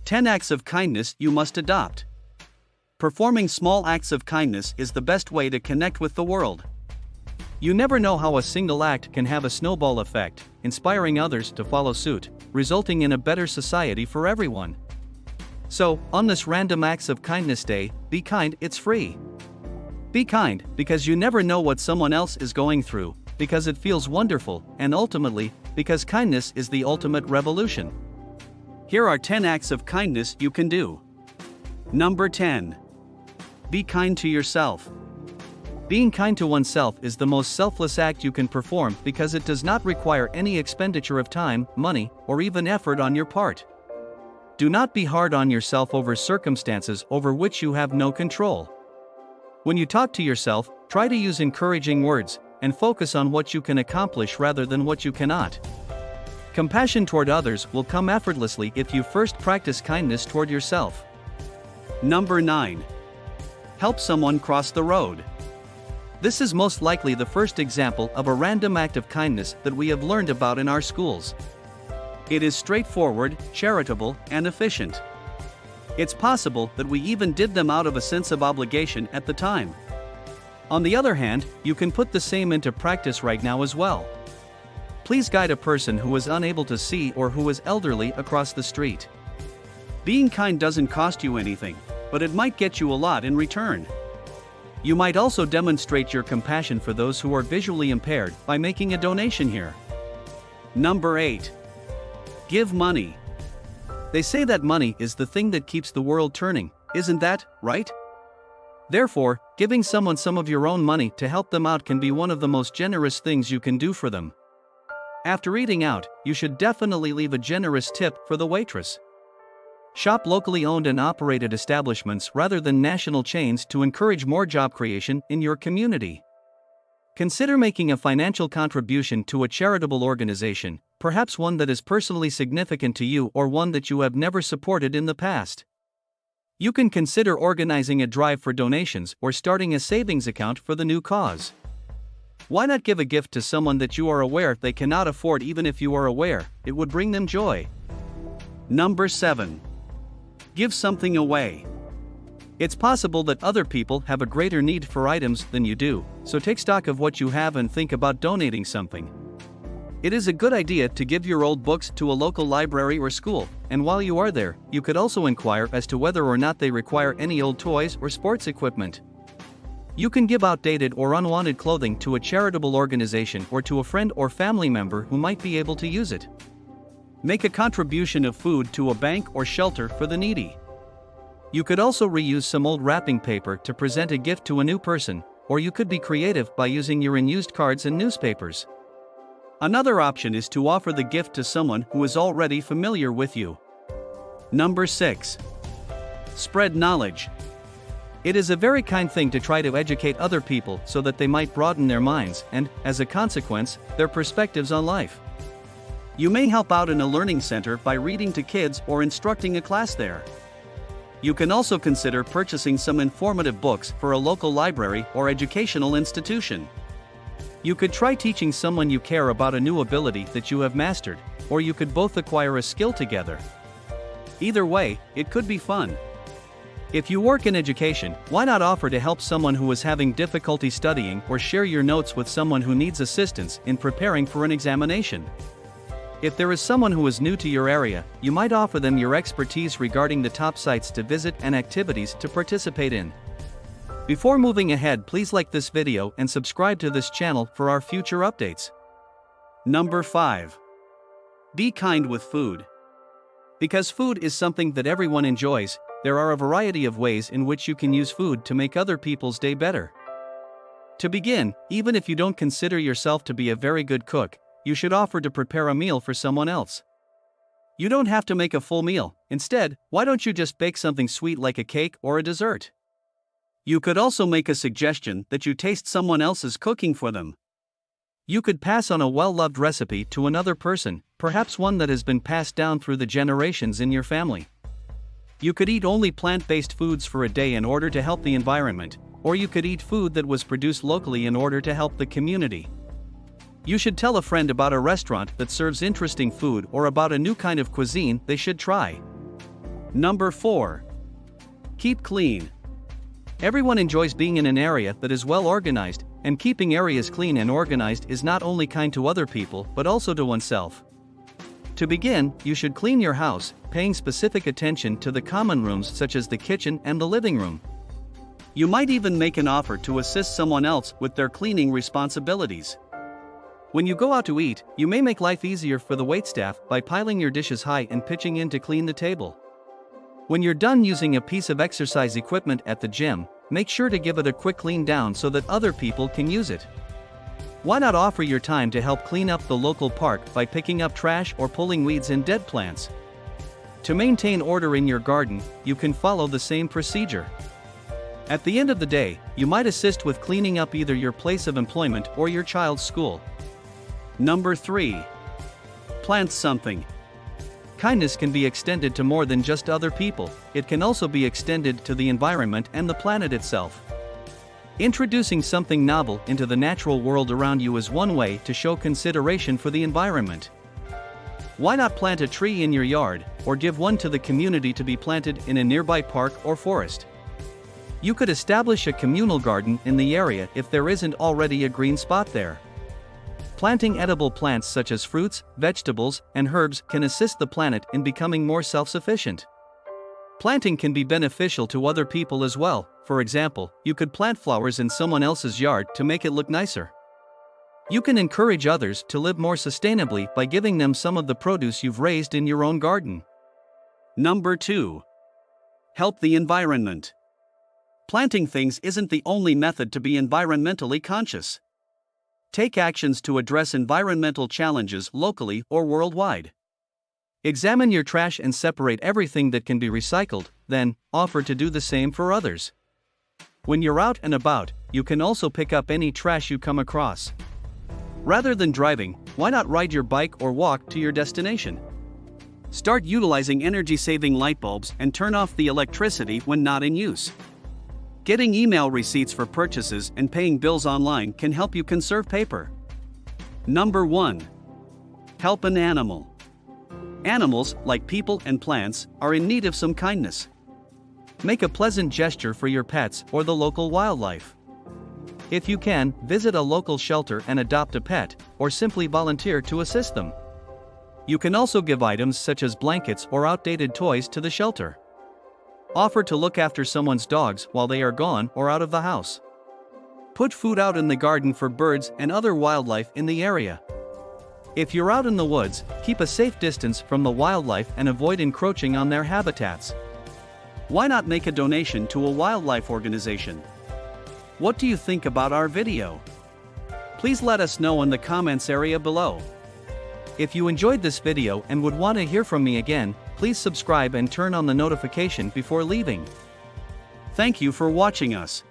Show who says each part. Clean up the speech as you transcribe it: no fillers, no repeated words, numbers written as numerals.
Speaker 1: 10 acts of kindness you must adopt. Performing small acts of kindness is the best way to connect with the world. You never know how a single act can have a snowball effect, inspiring others to follow suit, resulting in a better society for everyone. So, on this random acts of kindness day, be kind, it's free. Be kind, because you never know what someone else is going through, because it feels wonderful, and ultimately, because kindness is the ultimate revolution. Here are 10 acts of kindness you can do. Number 10. Be kind to yourself. Being kind to oneself is the most selfless act you can perform because it does not require any expenditure of time, money, or even effort on your part. Do not be hard on yourself over circumstances over which you have no control. When you talk to yourself, try to use encouraging words, and focus on what you can accomplish rather than what you cannot. Compassion toward others will come effortlessly if you first practice kindness toward yourself. Number 9. Help someone cross the road. This is most likely the first example of a random act of kindness that we have learned about in our schools. It is straightforward, charitable, and efficient. It's possible that we even did them out of a sense of obligation at the time. On the other hand, you can put the same into practice right now as well. Please guide a person who is unable to see or who is elderly across the street. Being kind doesn't cost you anything, but it might get you a lot in return. You might also demonstrate your compassion for those who are visually impaired by making a donation here. Number 8. Give money. They say that money is the thing that keeps the world turning, isn't that right? Therefore, giving someone some of your own money to help them out can be one of the most generous things you can do for them. After eating out, you should definitely leave a generous tip for the waitress. Shop locally owned and operated establishments rather than national chains to encourage more job creation in your community. Consider making a financial contribution to a charitable organization, perhaps one that is personally significant to you or one that you have never supported in the past. You can consider organizing a drive for donations or starting a savings account for the new cause. Why not give a gift to someone that you are aware they cannot afford? Even if you are aware, it would bring them joy. Number 7. Give something away. It's possible that other people have a greater need for items than you do, so take stock of what you have and think about donating something. It is a good idea to give your old books to a local library or school, and while you are there, you could also inquire as to whether or not they require any old toys or sports equipment. You can give outdated or unwanted clothing to a charitable organization or to a friend or family member who might be able to use it. Make a contribution of food to a bank or shelter for the needy. You could also reuse some old wrapping paper to present a gift to a new person, or you could be creative by using your unused cards and newspapers. Another option is to offer the gift to someone who is already familiar with you. Number 6. Spread knowledge. It is a very kind thing to try to educate other people so that they might broaden their minds and, as a consequence, their perspectives on life. You may help out in a learning center by reading to kids or instructing a class there. You can also consider purchasing some informative books for a local library or educational institution. You could try teaching someone you care about a new ability that you have mastered, or you could both acquire a skill together. Either way, it could be fun. If you work in education, why not offer to help someone who is having difficulty studying or share your notes with someone who needs assistance in preparing for an examination? If there is someone who is new to your area, you might offer them your expertise regarding the top sites to visit and activities to participate in. Before moving ahead, please like this video and subscribe to this channel for our future updates. Number 5. Be kind with food. Because food is something that everyone enjoys, there are a variety of ways in which you can use food to make other people's day better. To begin, even if you don't consider yourself to be a very good cook, you should offer to prepare a meal for someone else. You don't have to make a full meal. Instead, why don't you just bake something sweet like a cake or a dessert? You could also make a suggestion that you taste someone else's cooking for them. You could pass on a well-loved recipe to another person, perhaps one that has been passed down through the generations in your family. You could eat only plant-based foods for a day in order to help the environment, or you could eat food that was produced locally in order to help the community. You should tell a friend about a restaurant that serves interesting food or about a new kind of cuisine they should try. Number 4. Keep clean. Everyone enjoys being in an area that is well organized, and keeping areas clean and organized is not only kind to other people but also to oneself. To begin, you should clean your house, paying specific attention to the common rooms such as the kitchen and the living room. You might even make an offer to assist someone else with their cleaning responsibilities. When you go out to eat, you may make life easier for the waitstaff by piling your dishes high and pitching in to clean the table. When you're done using a piece of exercise equipment at the gym, make sure to give it a quick clean down so that other people can use it. Why not offer your time to help clean up the local park by picking up trash or pulling weeds and dead plants? To maintain order in your garden, you can follow the same procedure. At the end of the day, you might assist with cleaning up either your place of employment or your child's school. Number 3. Plant something. Kindness can be extended to more than just other people, it can also be extended to the environment and the planet itself. Introducing something novel into the natural world around you is one way to show consideration for the environment. Why not plant a tree in your yard, or give one to the community to be planted in a nearby park or forest? You could establish a communal garden in the area if there isn't already a green spot there. Planting edible plants such as fruits, vegetables, and herbs can assist the planet in becoming more self-sufficient. Planting can be beneficial to other people as well. For example, you could plant flowers in someone else's yard to make it look nicer. You can encourage others to live more sustainably by giving them some of the produce you've raised in your own garden. Number 2. Help the environment. Planting things isn't the only method to be environmentally conscious. Take actions to address environmental challenges locally or worldwide. Examine your trash and separate everything that can be recycled, then offer to do the same for others. When you're out and about, you can also pick up any trash you come across. Rather than driving, why not ride your bike or walk to your destination? Start utilizing energy-saving light bulbs and turn off the electricity when not in use. Getting email receipts for purchases and paying bills online can help you conserve paper. Number 1. Help an animal. Animals, like people and plants, are in need of some kindness. Make a pleasant gesture for your pets or the local wildlife. If you can, visit a local shelter and adopt a pet, or simply volunteer to assist them. You can also give items such as blankets or outdated toys to the shelter. Offer to look after someone's dogs while they are gone or out of the house. Put food out in the garden for birds and other wildlife in the area. If you're out in the woods, keep a safe distance from the wildlife and avoid encroaching on their habitats. Why not make a donation to a wildlife organization? What do you think about our video? Please let us know in the comments area below. If you enjoyed this video and would want to hear from me again, please subscribe and turn on the notification before leaving. Thank you for watching us.